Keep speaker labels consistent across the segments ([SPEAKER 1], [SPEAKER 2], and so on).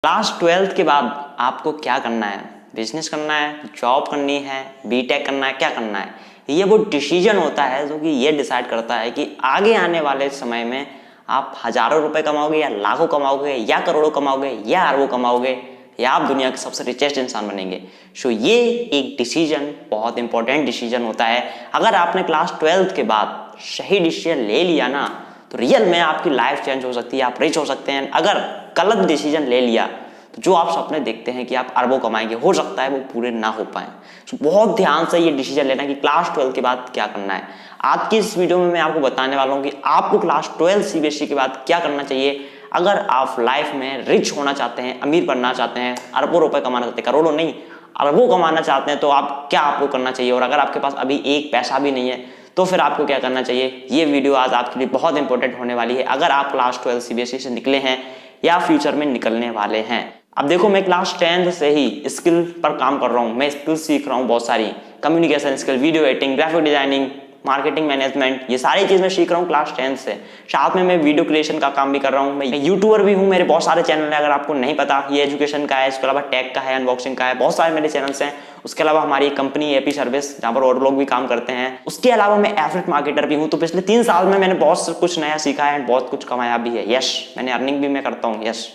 [SPEAKER 1] Class 12th के बाद आपको क्या करना है? बिजनेस करना है, जॉब करनी है, बीटेक करना है, क्या करना है? ये वो डिसीजन होता है जो कि ये डिसाइड करता है कि आगे आने वाले समय में आप हजारों रुपए कमाओगे या लाखों कमाओगे या करोड़ों कमाओगे या अरबों कमाओगे या आप दुनिया के सबसे रिचेस्ट इंसान बनेंगे। सो ये एक डिसीजन बहुत इंपॉर्टेंट डिसीजन होता है। अगर आपने क्लास 12th के बाद सही डिसीजन ले लिया ना तो रियल में आपकी लाइफ चेंज हो सकती है, आप रिच हो सकते हैं। अगर गलत डिसीजन ले लिया तो जो आप सपने देखते हैं कि आप अरबों कमाएंगे, हो सकता है वो पूरे ना हो पाए। तो बहुत ध्यान से ये डिसीजन लेना कि क्लास 12 के बाद क्या करना है। आज की इस वीडियो में मैं आपको बताने वाला हूँ कि आपको क्लास 12 सीबीएसई के बाद क्या करना चाहिए। अगर आप लाइफ में रिच होना चाहते हैं, अमीर बनना चाहते हैं, अरबों रुपए कमाना चाहते हैं, करोड़ों नहीं अरबों कमाना चाहते हैं, तो आप क्या आपको करना चाहिए। और अगर आपके पास अभी एक पैसा भी नहीं है तो फिर आपको क्या करना चाहिए। ये वीडियो आज आपके लिए बहुत इंपॉर्टेंट होने वाली है अगर आप क्लास 12 सीबीएसई से निकले हैं या फ्यूचर में निकलने वाले हैं। अब देखो, मैं क्लास 10 से ही स्किल पर काम कर रहा हूँ, मैं स्किल सीख रहा हूँ बहुत सारी, communication skill, video editing, graphic designing, marketing management, ये सारी चीज मैं सीख रहा हूँ क्लास 10 से। साथ में मैं वीडियो क्रिएशन का काम भी कर रहा हूँ, मैं यूट्यूबर भी हूँ, मेरे बहुत सारे चैनल है। अगर आपको नहीं पता, ये एजुकेशन का है, इसके अलावा टेक का है, अनबॉक्सिंग का है, बहुत सारे मेरे चैनल्स हैं। उसके अलावा हमारी एक कंपनी एपी सर्विस, जहाँ पर और लोग भी काम करते हैं। उसके अलावा मैं एफिलिएट मार्केटर भी हूँ। तो पिछले 3 साल में मैंने बहुत कुछ नया सीखा है, बहुत कुछ कमाया भी है। यस, मैंने अर्निंग भी मैं करता हूँ। यस,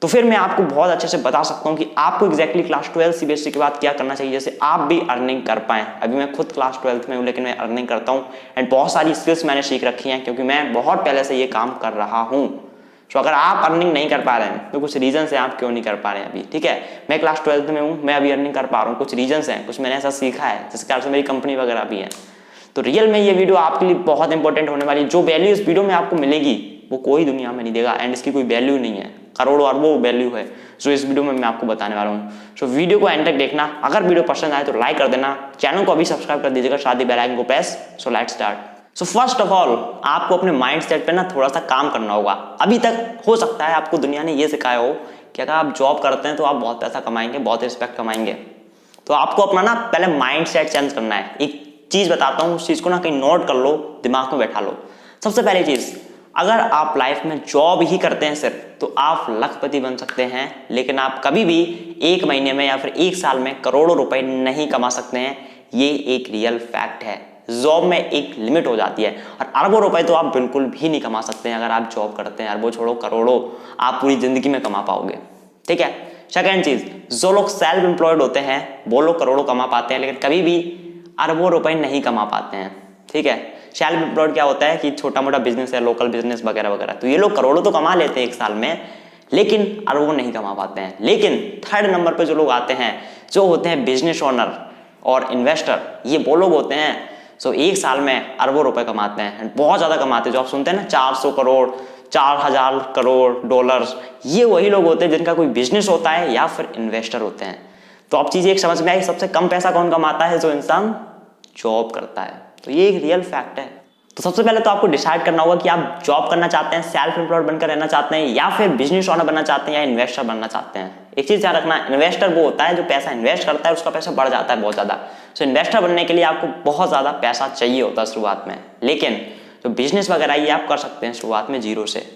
[SPEAKER 1] तो फिर मैं आपको बहुत अच्छे से बता सकता हूँ कि आपको एग्जैक्टली क्लास 12 सीबीएसई के बाद क्या करना चाहिए, जैसे आप भी अर्निंग कर पाएं। अभी मैं खुद क्लास 12th में हूँ लेकिन मैं अर्निंग करता हूँ एंड बहुत सारी स्किल्स मैंने सीख रखी हैं क्योंकि मैं बहुत पहले से ये काम कर रहा हूँ। तो अगर आप अर्निंग नहीं कर पा रहे हैं तो कुछ रीजन है आप क्यों नहीं कर पा रहे हैं अभी, ठीक है। मैं क्लास 12th में हूँ, मैं अभी अर्निंग कर पा रहा हूँ, कुछ रीजन हैं, कुछ मैंने ऐसा सीखा है जिसके कारण से मेरी कंपनी वगैरह भी है। तो रियल में ये वीडियो आपके लिए बहुत इंपॉर्टेंट होने वाली है। जो वैल्यू इस वीडियो में आपको मिलेगी वो कोई दुनिया में नहीं देगा एंड इसकी कोई वैल्यू नहीं है, करोड़ों अरबों वैल्यू है जो इस वीडियो में मैं आपको बताने वाला हूँ। सो वीडियो को एंड तक देखना। अगर वीडियो पसंद आए तो लाइक कर देना, चैनल को अभी सब्सक्राइब कर दीजिएगा, साथ ही बेल आइकन को press. So let's start. So first of all आपको अपने माइंड सेट पे ना थोड़ा सा काम करना होगा। अभी तक हो सकता है आपको दुनिया ने ये सिखाया हो कि अगर आप जॉब करते हैं तो आप बहुत पैसा कमाएंगे, बहुत रिस्पेक्ट कमाएंगे। तो आपको अपना ना पहले माइंड सेट चेंज करना है। एक चीज बताता हूँ, उस चीज को ना कहीं नोट कर लो, दिमाग में बैठा लो। सबसे पहली चीज, अगर आप लाइफ में जॉब ही करते हैं सिर्फ तो आप लखपति बन सकते हैं, लेकिन आप कभी भी 1 महीने में या फिर 1 साल में करोड़ों रुपए नहीं कमा सकते हैं। ये एक रियल फैक्ट है। जॉब में एक लिमिट हो जाती है और अरबों रुपए तो आप बिल्कुल भी नहीं कमा सकते हैं अगर आप जॉब करते हैं। अरबों छोड़ो, करोड़ों आप पूरी जिंदगी में कमा पाओगे, ठीक है। सेकेंड चीज, जो लोग सेल्फ एम्प्लॉयड होते हैं वो लोग करोड़ों कमा पाते हैं लेकिन कभी भी अरबों रुपए नहीं कमा पाते हैं, ठीक है। सेल्फ एम्प्लॉयड क्या होता है कि छोटा मोटा बिजनेस है, लोकल बिजनेस वगैरह वगैरह, तो ये लोग करोड़ों तो कमा लेते हैं 1 साल में लेकिन अरबों नहीं कमा पाते हैं। लेकिन थर्ड नंबर पे जो लोग आते हैं, जो होते हैं बिजनेस ओनर और इन्वेस्टर, ये वो लोग होते हैं जो 1 साल में अरबों रुपए कमाते हैं, बहुत ज्यादा कमाते हैं। जो आप सुनते हैं ना 400 करोड़, 4000 करोड़ डॉलर्स, ये वही लोग होते हैं जिनका कोई बिजनेस होता है या फिर इन्वेस्टर होते हैं। तो आप चीज एक समझ में आई, सबसे कम पैसा कौन कमाता है? जो इंसान जॉब करता है। तो ये एक रियल फैक्ट है। तो सबसे पहले तो आपको डिसाइड करना होगा कि आप जॉब करना चाहते हैं, सेल्फ एम्प्लॉयड बनकर रहना चाहते हैं, या फिर बिजनेस ओनर बनना चाहते हैं, या इन्वेस्टर बनना चाहते हैं। एक चीज ध्यान रखना, इन्वेस्टर वो होता है जो पैसा इन्वेस्ट करता है, उसका पैसा बढ़ जाता है बहुत ज्यादा। सो इन्वेस्टर बनने के लिए आपको बहुत ज्यादा पैसा चाहिए होता है शुरुआत में, लेकिन जो बिजनेस वगैरह ये आप कर सकते हैं शुरुआत में 0 से।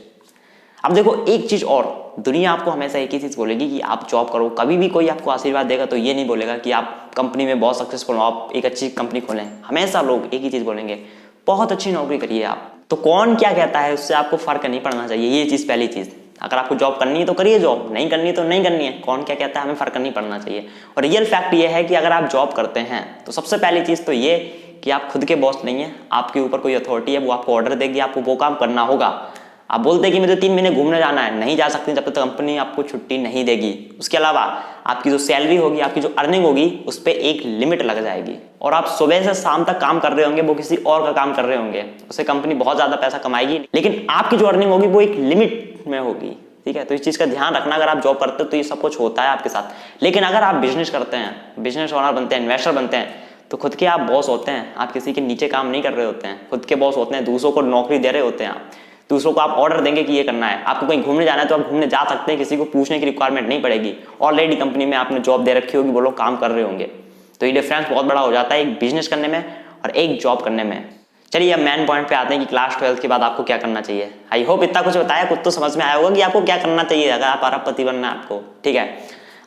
[SPEAKER 1] अब देखो एक चीज और, दुनिया आपको हमेशा एक ही चीज बोलेगी कि आप जॉब करो। कभी भी कोई आपको आशीर्वाद देगा तो ये नहीं बोलेगा कि आप कंपनी में बहुत सक्सेसफुल हो, आप एक अच्छी कंपनी खोलें। हमेशा लोग एक ही चीज बोलेंगे, बहुत अच्छी नौकरी करिए आप। तो कौन क्या कहता है उससे आपको फर्क नहीं पड़ना चाहिए। ये चीज पहली चीज, अगर आपको जॉब करनी है तो करिए जॉब, नहीं करनी है तो नहीं करनी है। कौन क्या कहता है हमें फर्क नहीं पड़ना चाहिए। और रियल फैक्ट ये है कि अगर आप जॉब करते हैं तो सबसे पहली चीज तो ये कि आप खुद के बॉस नहीं है, आपके ऊपर कोई अथॉरिटी है, वो आपको ऑर्डर देगी, आपको वो काम करना होगा। आप बोलते हैं कि मुझे 3 महीने घूमने जाना है, नहीं जा सकते जब तक कंपनी आपको छुट्टी नहीं देगी। उसके अलावा आपकी जो सैलरी होगी, आपकी जो अर्निंग होगी, उस पर एक लिमिट लग जाएगी और आप सुबह से शाम तक काम कर रहे होंगे, वो किसी और का काम कर रहे होंगे, उससे कंपनी बहुत ज्यादा पैसा कमाएगी, लेकिन आपकी जो अर्निंग होगी वो एक लिमिट में होगी, ठीक है। तो इस चीज का ध्यान रखना। अगर आप जॉब करते हो तो ये सब कुछ होता है आपके साथ, लेकिन अगर आप बिजनेस करते हैं, बिजनेस ओनर बनते हैं, इन्वेस्टर बनते हैं, तो खुद के आप बॉस होते हैं। आप किसी के नीचे काम नहीं कर रहे होते हैं, खुद के बॉस होते हैं, दूसरों को नौकरी दे रहे होते हैं। आप दूसरों को आप ऑर्डर देंगे कि ये करना है। आपको कहीं घूमने जाना है तो आप घूमने जा सकते हैं, किसी को पूछने की रिक्वायरमेंट नहीं पड़ेगी। ऑलरेडी कंपनी में आपने जॉब दे रखी होगी, वो लोग काम कर रहे होंगे। तो ये डिफरेंस बहुत बड़ा हो जाता है एक बिजनेस करने में और एक जॉब करने में। चलिए अब मेन पॉइंट पे आते हैं कि क्लास 12 के बाद आपको क्या करना चाहिए। आई होप इतना कुछ बताया कुछ तो समझ में आया होगा कि आपको क्या करना चाहिए अगर आप अरबपति बनना है आपको, ठीक है।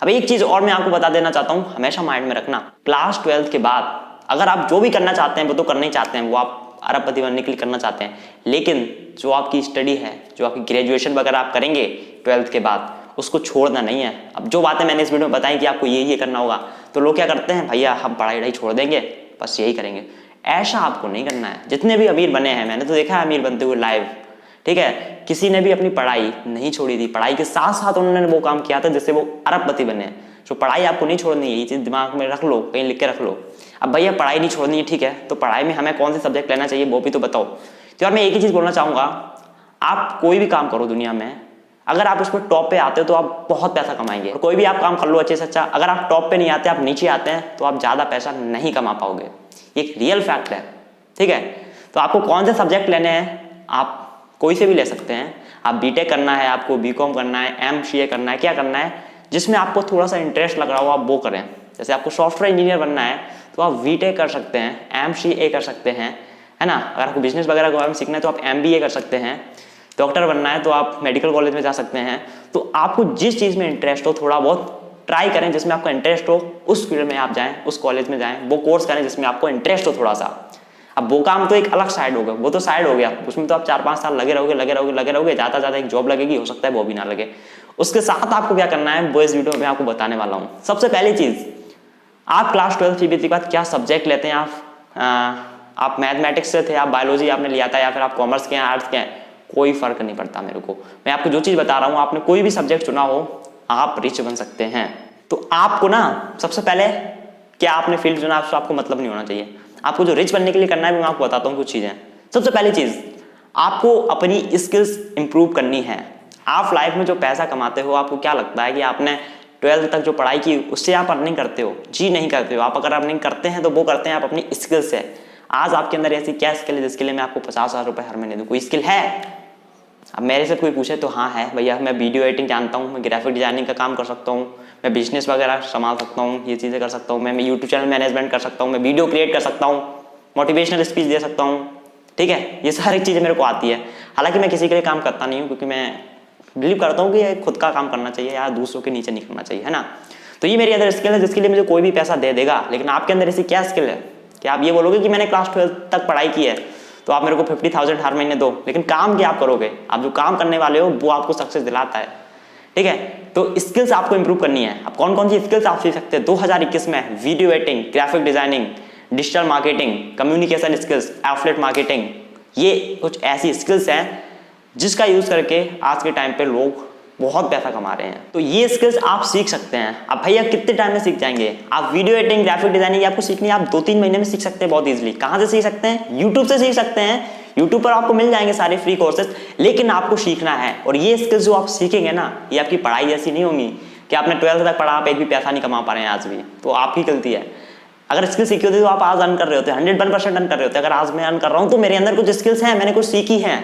[SPEAKER 1] अब एक चीज और मैं आपको बता देना चाहता हूँ, हमेशा माइंड में रखना, क्लास 12 के बाद अगर आप जो भी करना चाहते हैं वो तो करना ही चाहते हैं, वो आप अरबपति बनने के लिए करना चाहते हैं, लेकिन जो आपकी स्टडी है, जो आपकी ग्रेजुएशन वगैरह आप करेंगे 12th के बाद, उसको छोड़ना नहीं है। अब जो बातें मैंने इस वीडियो में बताई कि आपको ये करना होगा, तो लोग क्या करते हैं, भैया हम पढ़ाई छोड़ देंगे, बस यही करेंगे। ऐसा आपको नहीं करना है। जितने भी अमीर बने हैं, मैंने तो देखा है अमीर बनते हुए लाइव, ठीक है, किसी ने भी अपनी पढ़ाई नहीं छोड़ी थी, पढ़ाई के साथ साथ उन्होंने वो काम किया था जिससे वो अरबपति बने। तो पढ़ाई आपको नहीं छोड़नी है, ये चीज़ दिमाग में रख लो, कहीं लिख के रख लो। अब भैया पढ़ाई नहीं छोड़नी है, ठीक है, तो पढ़ाई में हमें कौन से सब्जेक्ट लेना चाहिए वो भी तो बताओ। तो यार मैं एक ही चीज़ बोलना चाहूँगा, आप कोई भी काम करो दुनिया में, अगर आप उसमें टॉप पे आते हो तो आप बहुत पैसा कमाएंगे। और कोई भी आप काम कर लो अच्छे से अच्छा, अगर आप टॉप पे नहीं आते, आप नीचे आते हैं, तो आप ज़्यादा पैसा नहीं कमा पाओगे। एक रियल फैक्ट है, ठीक है। तो आपको कौन से सब्जेक्ट लेने हैं, आप कोई से भी ले सकते हैं। आप बीटेक करना है, आपको बीकॉम करना है, एमसीए करना है, क्या करना है, जिसमें आपको थोड़ा सा इंटरेस्ट लग रहा हो आप वो करें। जैसे आपको सॉफ्टवेयर इंजीनियर बनना है तो आप बीटेक कर सकते हैं, एमसीए कर सकते हैं, है ना। अगर आपको बिजनेस वगैरह के बारे में सीखना है तो आप एमबीए कर सकते हैं। डॉक्टर बनना है तो आप मेडिकल कॉलेज में जा सकते हैं। तो आपको जिस चीज़ में इंटरेस्ट हो थोड़ा बहुत ट्राई करें, जिसमें आपका इंटरेस्ट हो उस फील्ड में आप जाएं, उस कॉलेज में जाएं, वो कोर्स करें जिसमें आपको इंटरेस्ट हो थोड़ा सा। अब वो काम तो एक अलग साइड होगा, वो तो साइड हो गया, उसमें तो आप 4-5 साल लगे रहोगे, ज़्यादा एक जॉब लगेगी, हो सकता है वो भी ना लगे। उसके साथ आपको क्या करना है वो इस वीडियो में आपको बताने वाला हूँ। सबसे पहली चीज़, आप क्लास 12 सीबीएसई के बाद क्या सब्जेक्ट लेते हैं। आप मैथमेटिक्स से थे, आप बायोलॉजी आपने लिया था, या फिर आप कॉमर्स के हैं, आर्ट्स के हैं, कोई फर्क नहीं पड़ता मेरे को। मैं आपको जो चीज़ बता रहा हूँ, आपने कोई भी सब्जेक्ट चुना हो, आप रिच बन सकते हैं। तो आपको ना सबसे पहले क्या आपने फील्ड चुना उससे आपको मतलब नहीं होना चाहिए। आपको जो रिच बनने के लिए करना है मैं आपको बताता हूँ कुछ चीज़ें। सबसे पहली चीज़, आपको अपनी स्किल्स इंप्रूव करनी है। आप लाइफ में जो पैसा कमाते हो, आपको क्या लगता है कि आपने 12th तक जो पढ़ाई की उससे आप अर्निंग करते हो? जी नहीं करते हो। आप अगर अर्निंग करते हैं तो वो करते हैं आप अपनी स्किल से। आज आपके अंदर ऐसी क्या स्किल है जिसके लिए मैं आपको 50,000 रुपये हर महीने दूँ? कोई स्किल है? अब मेरे से कोई पूछे तो हाँ है भैया, मैं वीडियो एडिटिंग जानता हूँ, मैं ग्राफिक डिजाइनिंग का काम कर सकता हूँ, मैं बिजनेस वगैरह संभाल सकता हूँ, ये चीज़ें कर सकता हूँ, मैं यूट्यूब चैनल मैनेजमेंट कर सकता हूँ, मैं वीडियो क्रिएट कर सकता हूँ, मोटिवेशनल स्पीच दे सकता हूँ, ठीक है, ये सारी चीज़ें मेरे को आती है। हालांकि मैं किसी के लिए काम करता नहीं हूँ, क्योंकि मैं बिलीव करता हूँ कि खुद का काम करना चाहिए या दूसरों के नीचे नहीं करना चाहिए, है ना। तो ये मेरी अंदर स्किल है जिसके लिए मुझे कोई भी पैसा दे देगा। लेकिन आपके अंदर ऐसी क्या स्किल है कि आप ये बोलोगे कि मैंने क्लास 12 तक पढ़ाई की है तो आप मेरे को 50,000 हर महीने दो, लेकिन काम क्या आप करोगे? आप जो काम करने वाले हो वो आपको सक्सेस दिलाता है, ठीक है। तो स्किल्स आपको इंप्रूव करनी है। अब कौन कौन सी स्किल्स आप सीख सकते हैं 2021 में? Video editing, graphic designing, digital marketing, communication skills, affiliate marketing, ये कुछ ऐसी स्किल्स हैं जिसका यूज करके आज के टाइम पे लोग बहुत पैसा कमा रहे हैं। तो ये स्किल्स आप सीख सकते हैं। अब भैया कितने टाइम में सीख जाएंगे? आप वीडियो एडिटिंग, ग्राफिक डिजाइनिंग आपको सीखनी है, आप 2-3 महीने में सीख सकते हैं बहुत इजीली। कहाँ से सीख सकते हैं? यूट्यूब से सीख सकते हैं। यूट्यूब पर आपको मिल जाएंगे सारे फ्री कोर्सेज, लेकिन आपको सीखना है। और ये स्किल्स जो आप सीखेंगे ना, ये आपकी पढ़ाई जैसी नहीं होंगी कि आपने 12th तक पढ़ा, आप एक भी पैसा नहीं कमा पा रहे हैं आज भी, तो आपकी गलती है। अगर स्किल सीखी होती तो आप आज अर्न कर रहे होते, 101% अर्न कर रहे होते। अगर आज मैं अर्न कर रहा हूँ तो मेरे अंदर कुछ स्किल्स हैं, मैंने कुछ सीखी हैं,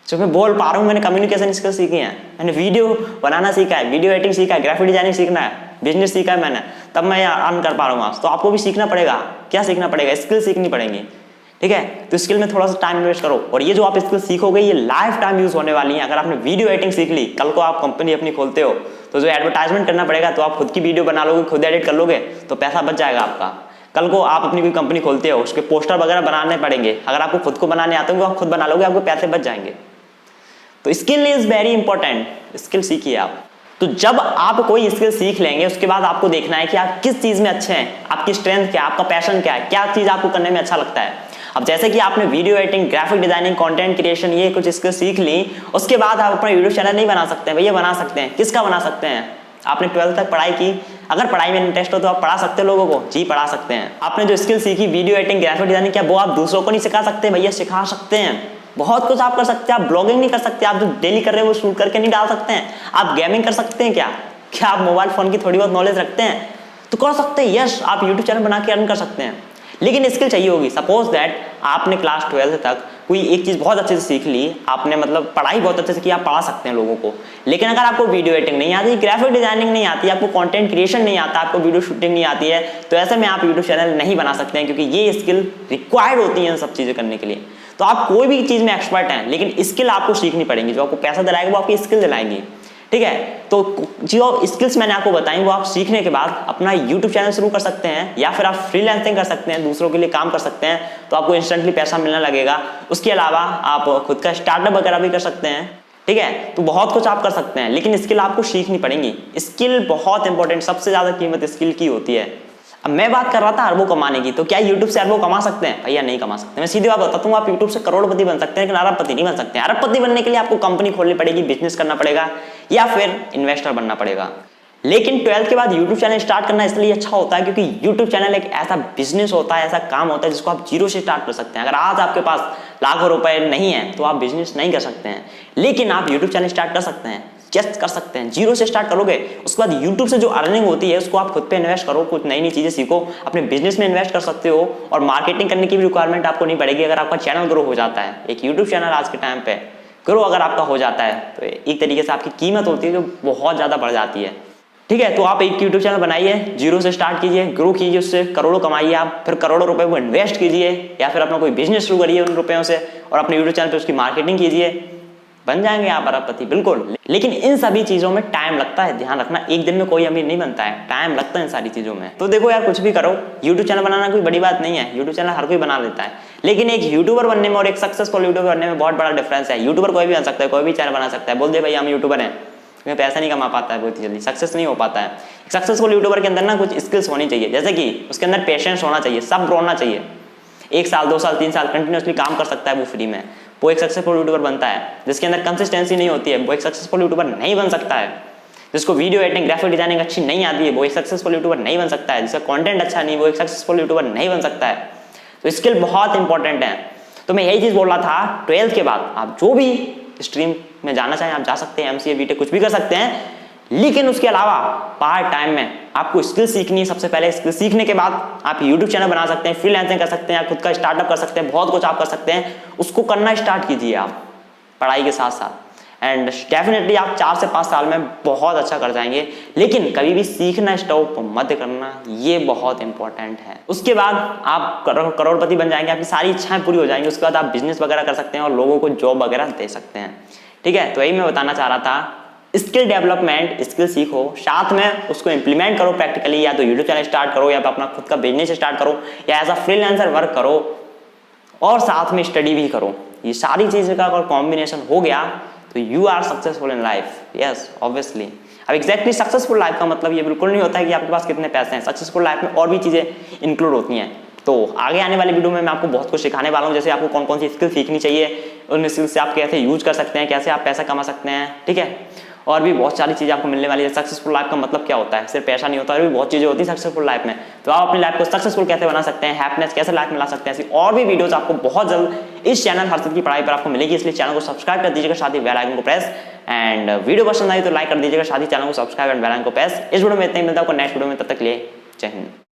[SPEAKER 1] जो मैं बोल पा रहा हूँ। मैंने कम्युनिकेशन स्किल सीखी है, मैंने वीडियो बनाना सीखा है, वीडियो एडिटिंग सीखा है, ग्राफिक डिजाइनिंग सीखना है, बिजनेस सीखा है मैंने, तब मैं अर्न कर पा रहा हूँ आज। तो आपको भी सीखना पड़ेगा। क्या सीखना पड़ेगा? स्किल सीखनी पड़ेगी, ठीक है। तो स्किल में थोड़ा सा टाइम इन्वेस्ट करो, और ये जो आप स्किल सीखोगे ये लाइफ टाइम यूज होने वाली है। अगर आपने वीडियो एडिटिंग सीख ली, कल को आप कंपनी अपनी खोलते हो तो जो एडवर्टाइजमेंट करना पड़ेगा, तो आप खुद की वीडियो बना लोगे, खुद एडिट कर लोगे, तो पैसा बच जाएगा आपका। कल को आप अपनी कोई कंपनी खोलते हो, उसके पोस्टर वगैरह बनाने पड़ेंगे, अगर आपको खुद को बनाने आते हो आप खुद बना लोगे, आपको पैसे बच जाएंगे। तो skill is very important, skill सीखिए आप। तो जब आप कोई स्किल सीख लेंगे उसके बाद आपको देखना है कि आप किस चीज में अच्छे हैं, आपकी स्ट्रेंथ क्या है, आपका पैशन क्या है, क्या चीज आपको करने में अच्छा लगता है। अब जैसे कि आपने video editing, graphic designing, content creation, ये कुछ स्किल सीख ली, उसके बाद आप अपना यूट्यूब चैनल नहीं बना सकते हैं भैया? बना सकते हैं। किसका बना सकते हैं? आपने 12th तक पढ़ाई की, अगर पढ़ाई में इंटरेस्ट हो तो आप पढ़ा सकते हो लोगों को। जी पढ़ा सकते हैं। आपने जो स्किल सीखी वीडियो एडिटिंग, ग्राफिक डिजाइनिंग, क्या वो आप दूसरों को नहीं सिखा सकते? भैया सिखा सकते हैं। बहुत कुछ आप कर सकते हैं। आप ब्लॉगिंग नहीं कर सकते, आप जो डेली कर रहे हैं वो शूट करके नहीं डाल सकते हैं। आप गेमिंग कर सकते हैं क्या आप मोबाइल फोन की थोड़ी बहुत नॉलेज रखते हैं? तो कर सकते हैं। यस, आप यूट्यूब चैनल बना के अर्न कर सकते हैं, लेकिन स्किल चाहिए होगी। सपोज दैट आपने क्लास 12 तक कोई एक चीज़ बहुत अच्छे से सीख ली आपने, मतलब पढ़ाई बहुत अच्छे से की, आप पढ़ा सकते हैं लोगों को, लेकिन अगर आपको वीडियो एडिटिंग नहीं आती, ग्राफिक डिजाइनिंग नहीं आती, आपको कंटेंट क्रिएशन नहीं आता, आपको वीडियो शूटिंग नहीं आती है, तो ऐसे में आप यूट्यूब चैनल नहीं बना सकते हैं, क्योंकि ये स्किल रिक्वायर्ड होती है इन सब चीज़ें करने के लिए। तो आप कोई भी चीज़ में एक्सपर्ट हैं, लेकिन स्किल आपको सीखनी पड़ेगी। जो आपको पैसा दिलाएगा वो आपकी स्किल दिलाएंगी, ठीक है। तो जो स्किल्स मैंने आपको बताई वो आप सीखने के बाद अपना यूट्यूब चैनल शुरू कर सकते हैं, या फिर आप फ्रीलांसिंग कर सकते हैं, दूसरों के लिए काम कर सकते हैं, तो आपको इंस्टेंटली पैसा मिलने लगेगा। उसके अलावा आप खुद का स्टार्टअप वगैरह भी कर सकते हैं, ठीक है। तो बहुत कुछ आप कर सकते हैं, लेकिन स्किल आपको सीखनी पड़ेगी। स्किल बहुत इंपॉर्टेंट, सबसे ज्यादा कीमत स्किल की होती है। अब मैं बात कर रहा था अरबों कमाने की, तो क्या यूट्यूब से अरबों कमा सकते हैं? भैया नहीं कमा सकते। मैं सीधी बात बताता हूँ, आप यूट्यूब से करोड़पति बन सकते हैं, लेकिन अरबपति नहीं बन सकते। अरबपति बनने के लिए आपको कंपनी खोलनी पड़ेगी, बिजनेस करना पड़ेगा, या फिर इन्वेस्टर बनना पड़ेगा। लेकिन 12th के बाद यूट्यूब चैनल स्टार्ट करना इसलिए अच्छा होता है क्योंकि यूट्यूब चैनल एक ऐसा बिजनेस होता है, ऐसा काम होता है जिसको आप जीरो से स्टार्ट कर सकते हैं। अगर आज आपके पास लाखों रुपए नहीं है तो आप बिजनेस नहीं कर सकते हैं, लेकिन आप यूट्यूब चैनल स्टार्ट कर सकते हैं, जस्ट कर सकते हैं। जीरो से स्टार्ट करोगे, उसके बाद यूट्यूब से जो अर्निंग होती है उसको आप खुद पे इन्वेस्ट करो, कुछ नई नई चीजें सीखो, अपने बिजनेस में इन्वेस्ट कर सकते हो, और मार्केटिंग करने की भी रिक्वायरमेंट आपको नहीं पड़ेगी अगर आपका चैनल ग्रो हो जाता है। एक यूट्यूब चैनल आज के टाइम पे ग्रो अगर आपका हो जाता है तो एक तरीके से आपकी कीमत होती है जो बहुत ज्यादा बढ़ जाती है, ठीक है। तो आप एक यूट्यूब चैनल बनाइए, जीरो से स्टार्ट कीजिए, ग्रो कीजिए, उससे करोड़ों कमाइए आप, फिर करोड़ों रुपए को इन्वेस्ट कीजिए, या फिर अपना कोई बिजनेस शुरू करिए उन रुपयों से, और अपने यूट्यूब चैनल पे उसकी मार्केटिंग कीजिए, बन जाएंगे आप अरबपति, बिल्कुल। लेकिन इन सभी चीजों में टाइम लगता है, ध्यान रखना। एक दिन में कोई अमीर नहीं बनता है, टाइम लगता है इन सारी चीजों में। तो देखो यार, कुछ भी करो, यूट्यूब चैनल बनाना कोई बड़ी बात नहीं है, यूट्यूब चैनल हर कोई बना लेता है, लेकिन एक यूट्यूबर बनने में और एक सक्सेसफुल यूट्यूबर बनने में बहुत बड़ा डिफरेंस है। यूट्यूबर कोई भी बन सकता है, कोई भी चैनल बना सकता है, बोल दे भाई हम यूट्यूबर हैं, लेकिन पैसा नहीं कमा पाता है, बहुत जल्दी सक्सेस नहीं हो पाता है। सक्सेसफुल यूट्यूबर के अंदर ना कुछ स्किल्स होनी चाहिए, जैसे कि उसके अंदर पेशेंस होना चाहिए, सब्र होना चाहिए। 1 साल 2 साल 3 साल कंटिन्यूसली काम कर सकता है वो फ्री में, वो एक सक्सेसफुल यूट्यूबर बनता है। जिसके अंदर कंसिस्टेंसी नहीं होती है वो एक सक्सेसफुल यूट्यूबर नहीं बन सकता है। जिसको वीडियो एडिटिंग ग्राफिक डिजाइनिंग अच्छी नहीं आती है वो एक सक्सेसफुल यूट्यूबर नहीं बन सकता है। जिसका कंटेंट अच्छा नहीं वो एक सक्सेसफुल यूट्यूबर नहीं बन सकता है। तो स्किल बहुत इंपॉर्टेंट है। तो मैं यही चीज बोल रहा था, 12th के बाद आप जो भी स्ट्रीम में जाना चाहें आप जा सकते हैं, MCA BTech कुछ भी कर सकते हैं, लेकिन उसके अलावा पार्ट टाइम में आपको स्किल सीखनी है। सबसे पहले स्किल सीखने के बाद आप यूट्यूब चैनल बना सकते हैं, फ्रीलांसिंग कर सकते हैं, खुद का स्टार्टअप कर सकते हैं, बहुत कुछ आप कर सकते हैं। उसको करना स्टार्ट कीजिए आप पढ़ाई के साथ साथ, एंड डेफिनेटली आप 4 से 5 साल में बहुत अच्छा कर जाएंगे। लेकिन कभी भी सीखना स्टॉप मत करना, ये बहुत इंपॉर्टेंट है। उसके बाद आप करोड़पति बन जाएंगे, आपकी सारी इच्छाएं पूरी हो जाएंगी। उसके बाद आप बिजनेस वगैरह कर सकते हैं और लोगों को जॉब वगैरह दे सकते हैं, ठीक है। तो यही मैं बताना चाह रहा था, स्किल डेवलपमेंट, स्किल सीखो, साथ में उसको इंप्लीमेंट करो प्रैक्टिकली। या तो यूट्यूब चैनल स्टार्ट करो, या तो अपना खुद का बिजनेस स्टार्ट करो, या एज अ फ्रीलांसर वर्क करो, और साथ में स्टडी भी करो। ये सारी चीज़ों का अगर कॉम्बिनेशन हो गया तो you are successful in life. Yes, obviously. अब एग्जैक्टली सक्सेसफुल लाइफ का मतलब ये बिल्कुल नहीं होता है कि आपके पास कितने पैसे हैं। सक्सेसफुल लाइफ में और भी चीज़ें इंक्लूड होती हैं। तो आगे आने वाली वीडियो में मैं आपको बहुत कुछ सिखाने वाला हूँ, जैसे आपको कौन कौन सी स्किल सीखनी चाहिए, उन स्किल से आप कैसे यूज कर सकते हैं, कैसे आप पैसा कमा सकते हैं, ठीक है। और भी बहुत सारी चीज़ें आपको मिलने वाली है। सक्सेसफुल लाइफ का मतलब क्या होता है, सिर्फ पैसा नहीं होता, और भी बहुत चीज़ें होती है सक्सेसफुल लाइफ में। तो आप अपनी लाइफ को सक्सेसफुल कैसे बना सकते हैं, हैप्पीनेस कैसे लाइफ में ला सकते हैं, ऐसी और भी वीडियोस आपको बहुत जल्द इस चैनल हर्षद की पढ़ाई पर आपको मिलेगी। इसलिए चैनल को सब्सक्राइब कर दीजिएगा, साथ ही बेल आइकन को प्रेस, एंड वीडियो पसंद आई तो लाइक कर दीजिएगा, साथ ही चैनल को सब्सक्राइब एंड बेल आइकन को प्रेस। इस वीडियो में इतना ही, मिलता है आपको नेक्स्ट वीडियो में, तब तक के लिए जय हिंद।